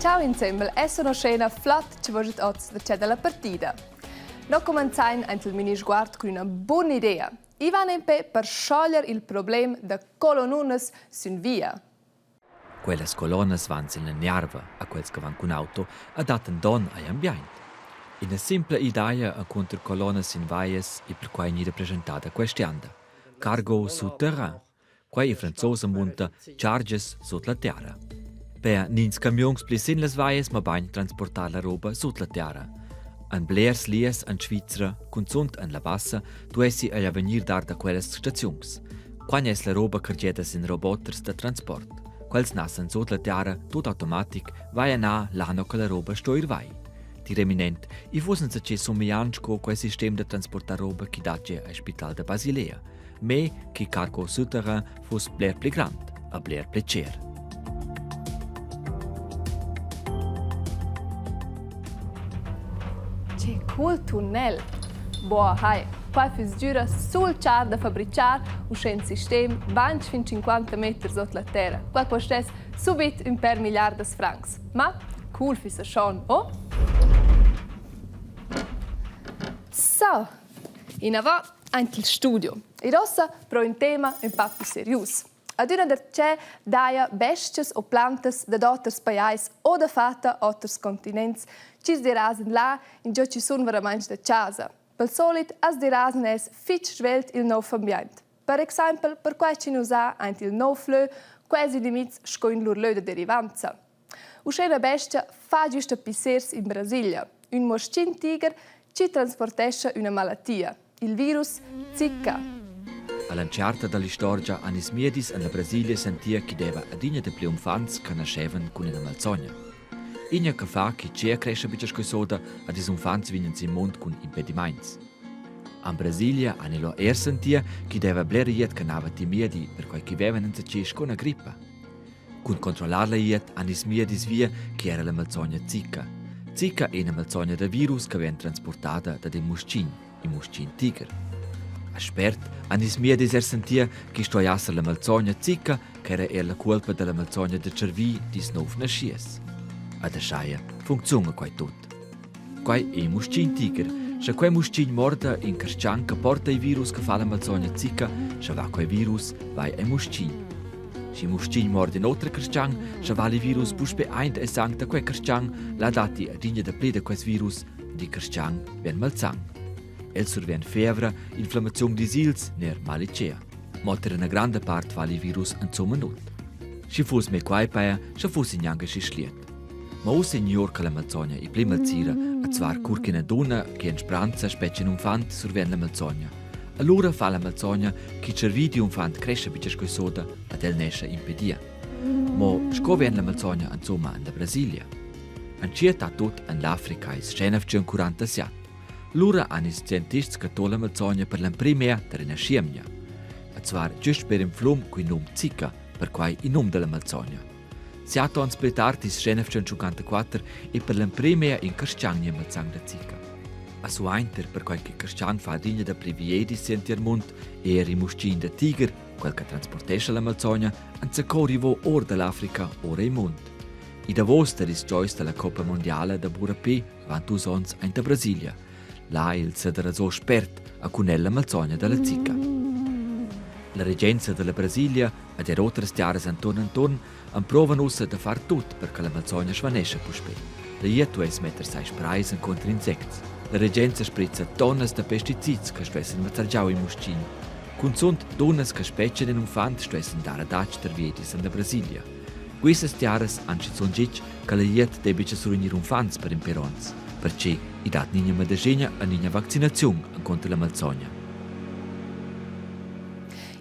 Ciao insieme, sono scena flott ci vuoi c'è della partita. No cominciamo anche il mini sguardo con una buona idea. Ivan MP per sciogliere il problema da colonnes sun via. Quelle colonne vanno in nerva a quels che vanno con auto e danno don ai ambiente. Una semplice idea a contro colonne in vaies e per cui è rappresentata quest'anda. Cargo sul terrain. Quai i franzosi monta charges sotto la terra. Per nins camions plisin les vaies ma bagn transportar la roba sotto la terra. An blers lies an Svizzera, consunt an la bassa, tu essi a venir dar da quelles stazions. Quan es la roba cargetas in roboters da transport. Quels nassan sotto la terra, tot automatic, vai a l'anno che la roba stoir vai. Di reminent, i fossan se c'è somianco quel sistema de transportar roba che dace al spital de Basilea, me che cargo souterrain fos bler pli grand, a bler plecer. Che cool tunnel! Boah, hai, qua fis giura sul char da fabbricar un sistema 20-50 metri sotto la terra. Qua costes subit un per miliardas francs. Ma cool fis schon, oh? So, in avò anche il studio. E rossa pro un tema un po' più serius. Ad una der c'è daia bestias o plantas da otters paiais o da fata otters continents ci dirasen là in giò ci sun veramente da casa. Per solit as dirasen es fitch svelt il nou ambiente. Per esempio, per quai ci usa anche il nou flö, quasi limits scoin l'urlö de derivanza. Uscena bestia fa giusto pissers in Brasilia. Un moschin tiger ci transportesce una malattia, il virus Zika. All'anciarta dall'istorgia anis miedis en la Brasilia sentia che deva adina de pliumfants che nascevan con una malsogna. Igna che fa che c'è cresce bicia scoisoda ad is umfants vinen in mond con impediments. An Brasilia anilo sentia che deva bleriet che nava ti miedi per quai che vevan in zacisch con una grippa. Con controllarla iet anis miedis via che era la malsogna Zika. Zika è una malsogna da virus che viene trasportata da dei muschin, i muschin tiger. Spert, anis miedis sentia che stoiasser la malsogna Zika, che era la colpa della malsogna de cervi dis nov nascies. Ad asciaia funziona quai tot. Quai è muschin tiger, se quai muschin morda in carcian che porta i virus che fa la malsogna Zika, se va quai virus vai ai muschin. Se muschin morda in otra carcian, se va il virus buspe eint e sancta quai carcian, la dati ad inja da pleda quais virus, di carcian ven malsang. El survien fevra, inflammazione di sils, ner malicea. Molter una grande part va il virus in so minut. Si fus me quai paia, se fus in jange si schliet. Ma o signor che la malsogna i pli malzira, a zwar curchina donna che in spranza specie un fant survien la malsogna. Allora fa la malsogna che cervi di un fant cresce bicia scoisoda ad el nesce impedia. Mo sco vien la malsogna insomma in da Brasilia. Ancieta tot in l'Africa is schenefce 47. Lura anis scientists che tola malsogna per l'impremia der in sciemia. A zwar giust per un flum cui nom Zika, per quai in nom della malsogna. Siato ans pletartis schenefce 54 e per l'impremia in Carstiania malsang da Zika. A su einter per quai che Carstian fa digna da priviedis sentier mund e rimuscin da tiger, quel che transportesce la malsogna, an zacorivo or dell'Africa ora in mund. I Davos der is jois della Coppa Mondiale da Burapé, vantus ons in da Brasilia. Là il sedera so spert a cunella malsogna della Zika. La regenza della Brasilia ed er otras tiaras antorn provano ussa da far tut perché la malsogna svanesce puspe. La ietu es metter sai sprais contro insects. La regenza sprizza tonnes da pesticids che stressen mazzargiau i muschin. Cun sunt donnes che specen in un fant stressen dare dac der viedis in da Brasilia. Quistas tiaras anci son gic che la iet debice surunir un fants per imperons. Perché i dat nina medicina e nina vaccinazione contro la malsogna.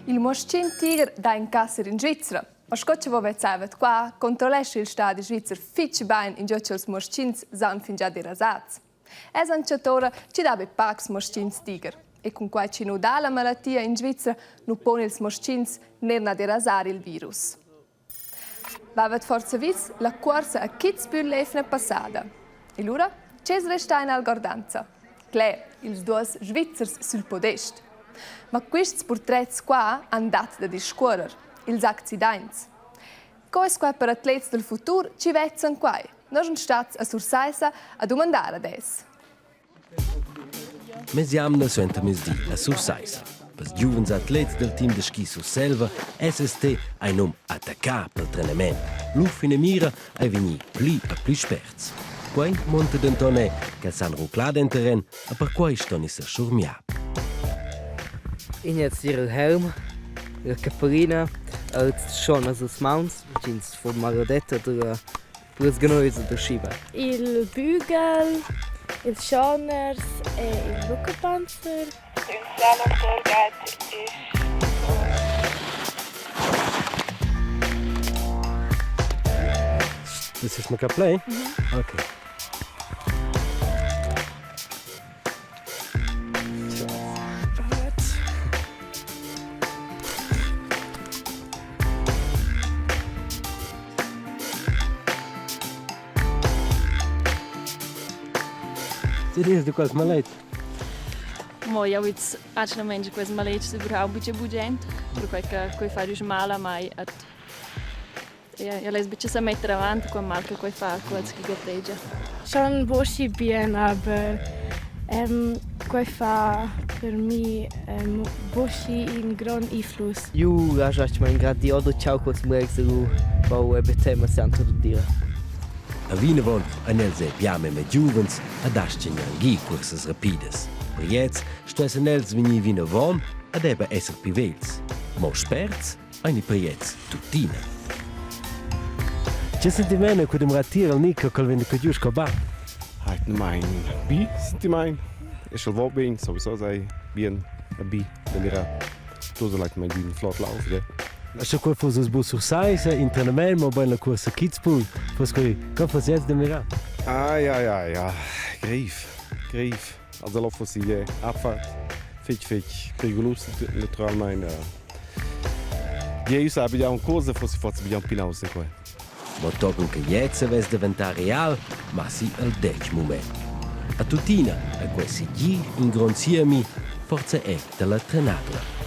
Il moschin tiger da in casser in Svizzera. Ma scoccia vo vezzavet qua controllesce il stadio svizzer fitch bain in gioccio els moschins san fin già di rasats. Es anciatora ci dabe pax moschins tiger. E con quai ci nu da la malattia in Svizzera nu pone ils moschins nerna di rasar il virus. Vavet forza vis la corsa a Kitzbühel lefne passada. E lura? C'es resta in algordanza. Claire, ils duos Svizzers sul podest. Ma questi portrets qua han dat da discuorer, ils accidents. Cois qua per atlets del futur ci vezzan quai. noi sono stati a Sursaisa a domandare adesso. Mesiamna suenta mesdi a Sursaisa. Per giovens atleti del team de ski Surselva, SST hai nom attaccar pel trenament. L'uffine mira ai veni pli a pli sperts. Quai monta d'Antonè che s'han ruclat en terren e per quai ston is a schurmià. Jetzt ihr Helm, ihr Caparina, als schon als Mounts, jeans von Maradetta oder plus Genäuse der Schiebe. Il Bügel, il Schoners e il Rückenpanzer. Il Slalom-Torgat ist... Das ist noch kein Play? Okay. Seriös, du kannst mal leid. Ma io ho facilmente queste malezze überhaupt ein bisschen budget, perché quei fa dus male mai at io les bitte sa mettere avanti con mal che quei fa quels che gatteggia. Schon Boschi bien, aber quei fa per me Boschi in gran Einfluss. Io lascio mein grad di odo ciao cos muex ru, bau e betema santo do dia. A Vinavon, anelse piame me giuvens, ad ascen anghi curses rapides. Per jetzt, stoes anels vini Vinavon, ad eba esser pivels. Mo sperts, ani per jetzt tutina. C'è sentimento che dem rattir al Nico col vende che giusco ba? Halt mein Bi, sind die mein. Ist schon wo bin, sowieso sei bien a Bi, wenn wir so like mein Bi flott laufen, ja. Lascia quel fosse sbu sur saisa, in trenament, mo ben la corsa Kitzbühel, fos coi, co fos jetzt de mira? Ja. Grief. Also laufen sie Abfahrt. Fitch, Prigolus, natural mein. Die haben ja einen Kurs, fosse forse bien pinaus, quoi. Mo toppen che jetzt ves diventar real, ma si al dec moment. A tutina, a quei sigli in gronziami, forza è della trenadra.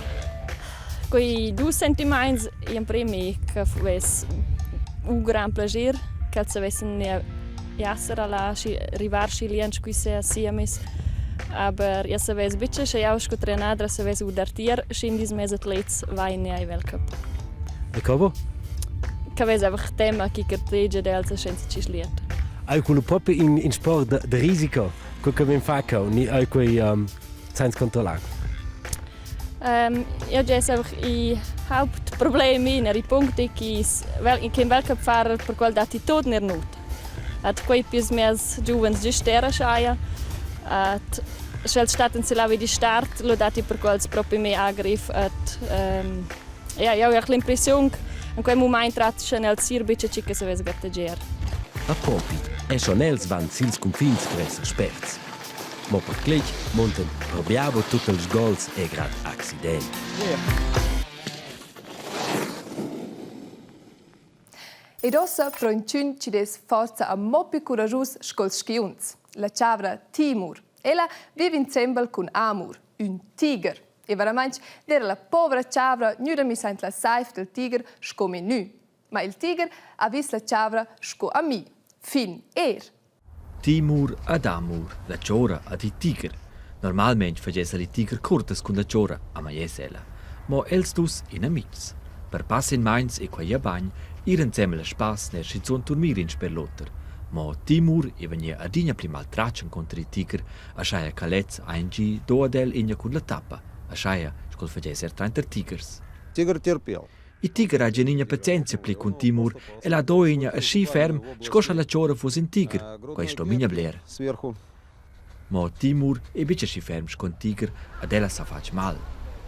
Quei 2 sentiments in primi che ves un gran piacere, che se vessen jasser alla rivarci liench qui se assiamis. Aber ja se ves bitte che jau sco trenadra se ves udartier schindis mes atlets vai ne ai Weltcup. E covo? Che ves einfach tema che carteggia delsa senza ci sliet. Ai quello proprio in sport de risico, quel che ben fa ni ai quei senza controllare. Ja, das ist einfach ein Hauptproblem in der Punkt, ist, weil ich kein Weltcup-Fahrer per qual d'attitudine not. At quei pies mes giovens di stera schaia. At schwel staten se lavi di start, lo dati per quals proprio me agriff at ja, io ho l'impressione in quel momento tratto nel sir bice che se ves gatteggier. A propi, e schon els van sils confins per esser sperts. Mo per clic monten probiavo tutti els gols e grad accident. Ed ossa pro in cün ci des forza a mo più coragius scols schiunz. La chavra Timur. Ella vive insieme con Amur, un tiger. E veramente era la povera chavra nuda mi sent la saif del tiger scomi nu. Ma il tiger ha visto la chavra sco a mi. Fin Timur ad Amur, la ciora ad i tiger. Normalmente facesse i tiger cortes con la ciora a maiesella, ma els dus in amics. Per pass in Mainz e quaia bagn, iren zemmel spas ner schizon turmir in sperlotter. Ma Timur e venia adina pli mal traccian contra i tiger, a schaia calets aingi do adel inja con la tappa, a schaia scol facesse 30 tigers. Tiger tirpil. I tiger ha geninja pazienza pli con Timur e la doinja a schi ferm scoscia la ciora fos in tiger, questo minja bler. Sverhu. Ma Timur e bice schi ferm con tiger ad ella sa fac mal.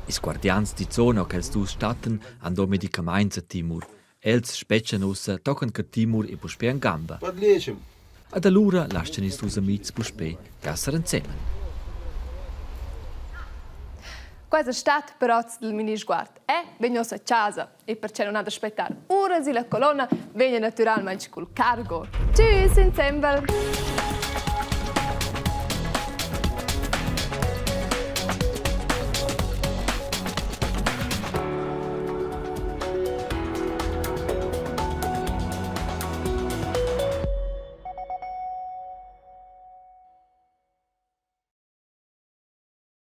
Is guardians di zona che els dus statten ando medicaments a Timur. Els speccian ussa tocan che Timur e puspe in gamba. Podliečim. Ad allura lascian is dus amics puspe gasser insieme. Questa stat però del mini sguard vengono a casa e perché non ha da aspettare ora si la colonna viene naturalmente col cargo. Tschüss insieme!